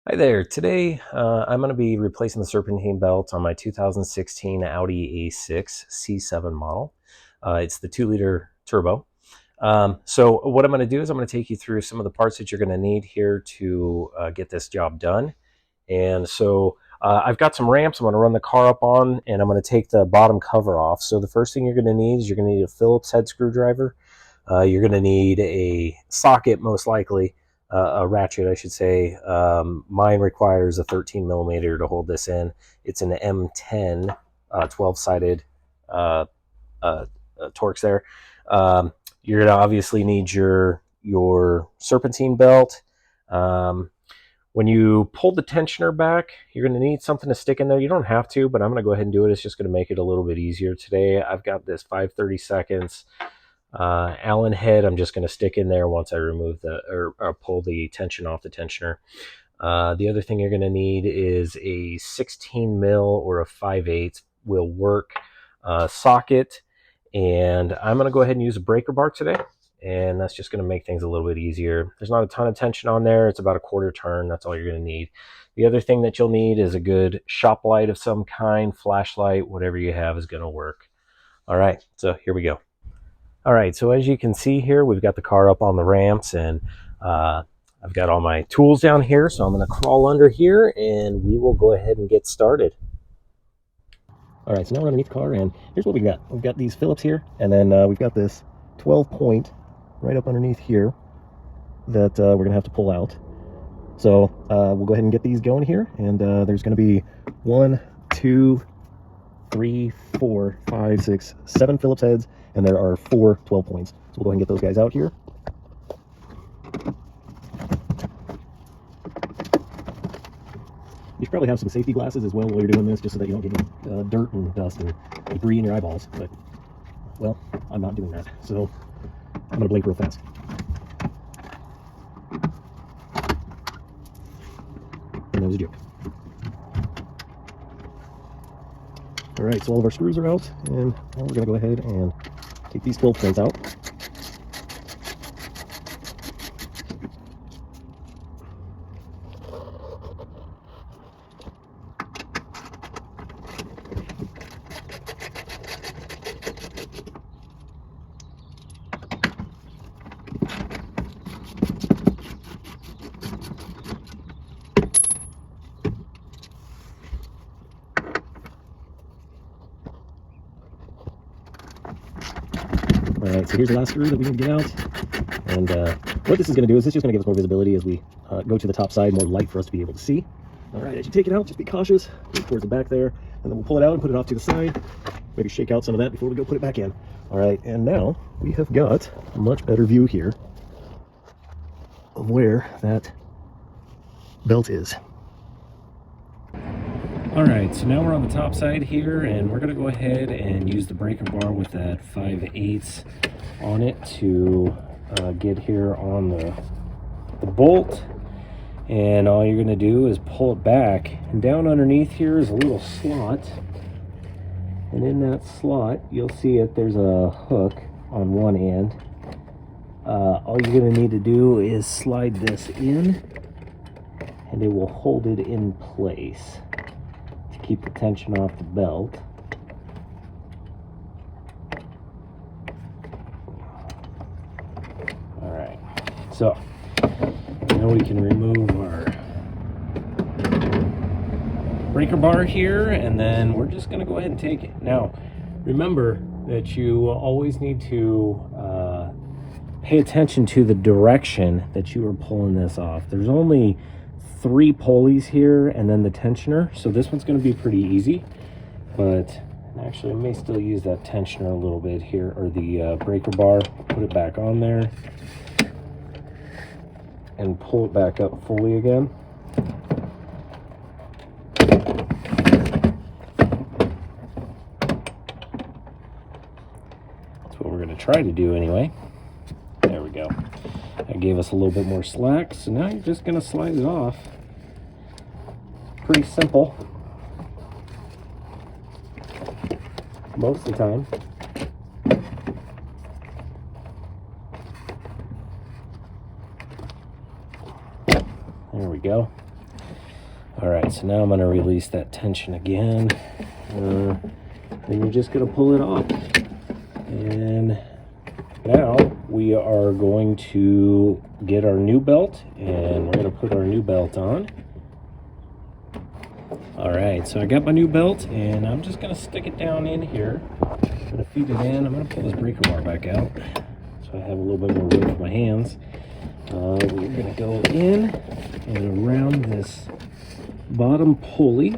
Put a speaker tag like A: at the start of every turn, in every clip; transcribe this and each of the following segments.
A: Hi there. Today, I'm going to be replacing the Serpentine belt on my 2016 Audi A6 C7 model. It's the 2-liter turbo. So what I'm going to do is I'm going to take you through some of the parts that you're going to need here to get this job done. And so I've got some ramps I'm going to run the car up on, and I'm going to take the bottom cover off. So the first thing you're going to need is you're going to need a Phillips head screwdriver. You're going to need a socket, most likely, a ratchet, I should say. Mine requires a 13 millimeter to hold this in. It's an M10 12-sided Torx there. You're going to obviously need your serpentine belt. When you pull the tensioner back, you're going to need something to stick in there. You don't have to, but I'm going to go ahead and do it. It's just going to make it a little bit easier today. I've got this 5/32 Allen head. I'm just going to stick in there once I remove or pull the tension off the tensioner. The other thing you're going to need is a 16 mil or a 5/8 will work socket. And I'm going to go ahead and use a breaker bar today. And that's just going to make things a little bit easier. There's not a ton of tension on there. It's about a quarter turn. That's all you're going to need. The other thing that you'll need is a good shop light of some kind, flashlight, whatever you have is going to work. All right, so here we go. All right, so as you can see here, we've got the car up on the ramps, and I've got all my tools down here, so I'm going to crawl under here, and we will go ahead and get started. All right, so now we're underneath the car, and here's what we've got. We've got these Phillips here, and then we've got this 12-point right up underneath here that we're going to have to pull out. So we'll go ahead and get these going here, and there's going to be 1, 2, 3, 4, 5, 6, 7 Phillips heads, and there are 4 12 points. So we'll go ahead and get those guys out here. You should probably have some safety glasses as well while you're doing this, just so that you don't get any dirt and dust and debris in your eyeballs. But, well, I'm not doing that, so I'm going to blink real fast. And that was a joke. Alright, so all of our screws are out, and now we're going to go ahead and take these 12 points out. Alright, so here's the last screw that we need to get out. And what this is going to do is this is just going to give us more visibility as we go to the top side, more light for us to be able to see. Alright, as you take it out, just be cautious. Go towards the back there, and then we'll pull it out and put it off to the side. Maybe shake out some of that before we go put it back in. Alright, and now we have got a much better view here of where that belt is. Alright, so now we're on the top side here, and we're going to go ahead and use the breaker bar with that 5/8 on it to get here on the bolt. And all you're going to do is pull it back, and down underneath here is a little slot, and in that slot you'll see there's a hook on one end. All you're going to need to do is slide this in, and it will hold it in place to keep the tension off the belt. Alright, so now we can remove our breaker bar here, and then we're just going to go ahead and take it. Now, remember that you always need to pay attention to the direction that you are pulling this off. There's only 3 pulleys here and then the tensioner, so this one's going to be pretty easy. But actually, I may still use that tensioner a little bit here, or the breaker bar. Put it back on there and pull it back up fully again. That's what we're going to try to do anyway. There we go. That gave us a little bit more slack, so now you're just going to slide it off. Pretty simple most of the time. There we go. All right, so now I'm going to release that tension again. Then you're just going to pull it off. And now we are going to get our new belt, and we're going to put our new belt on. All right, so I got my new belt, and I'm just going to stick it down in here. I'm going to feed it in. I'm going to pull this breaker bar back out so I have a little bit more room for my hands. We're going to go in and around this bottom pulley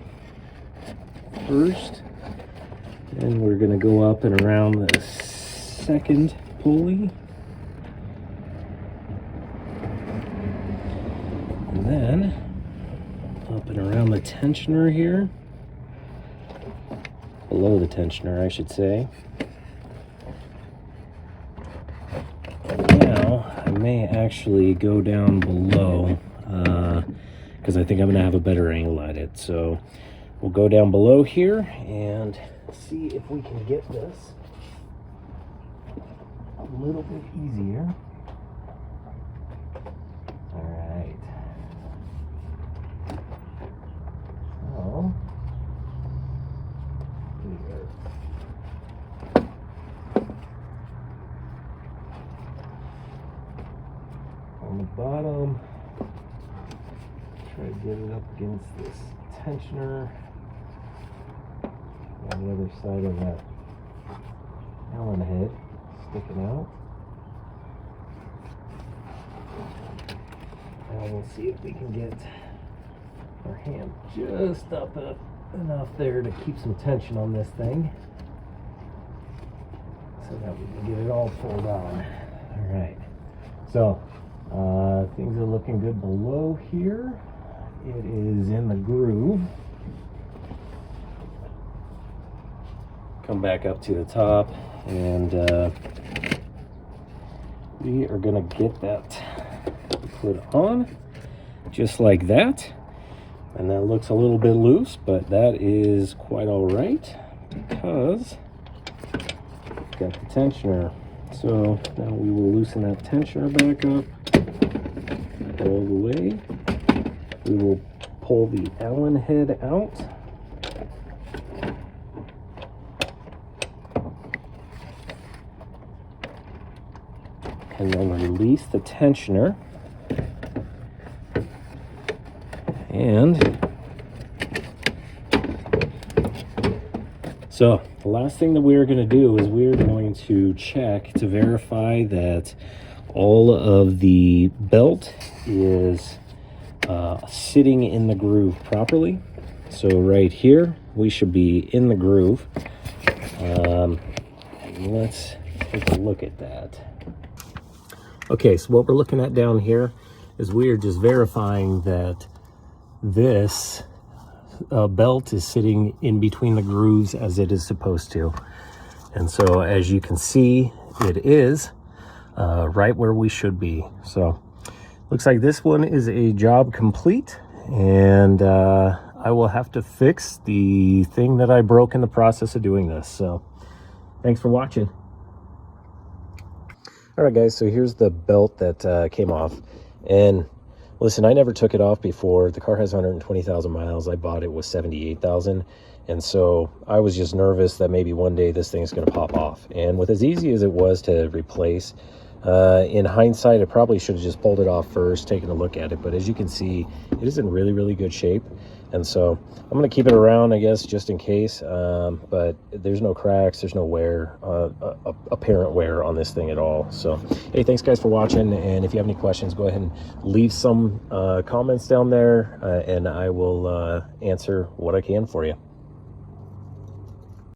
A: first, and we're going to go up and around the second pulley, and then up and around the tensioner here, below the tensioner I should say. And now I may actually go down below because I think I'm gonna have a better angle at it. So we'll go down below here and see if we can get this a little bit easier. All right. So here. On the bottom, try to get it up against this tensioner on the other side of that Allen head sticking out. Now we'll see if we can get our hand just up enough there to keep some tension on this thing so that we can get it all pulled on. All right, so things are looking good below here. It is in the groove. Come back up to the top, and we are gonna get that put on just like that. And that looks a little bit loose, but that is quite all right because we've got the tensioner. So now we will loosen that tensioner back up all the way. We will pull the Allen head out. And then release the tensioner. And so the last thing that we're going to do is we're going to check to verify that all of the belt is sitting in the groove properly. So right here we should be in the groove. Let's take a look at that. Okay, so what we're looking at down here is we are just verifying that this belt is sitting in between the grooves as it is supposed to. And so as you can see, it is right where we should be. So looks like this one is a job complete, and I will have to fix the thing that I broke in the process of doing this. So thanks for watching. All right guys, so here's the belt that came off. And listen, I never took it off before. The car has 120,000 miles. I bought it with 78,000. And so I was just nervous that maybe one day this thing's going to pop off. And with as easy as it was to replace, in hindsight, I probably should have just pulled it off first, taken a look at it. But as you can see, it is in really, really good shape. And so I'm going to keep it around, I guess, just in case. But there's no cracks, there's no wear, apparent wear on this thing at all. So, hey, thanks guys for watching. And if you have any questions, go ahead and leave some comments down there, and I will answer what I can for you.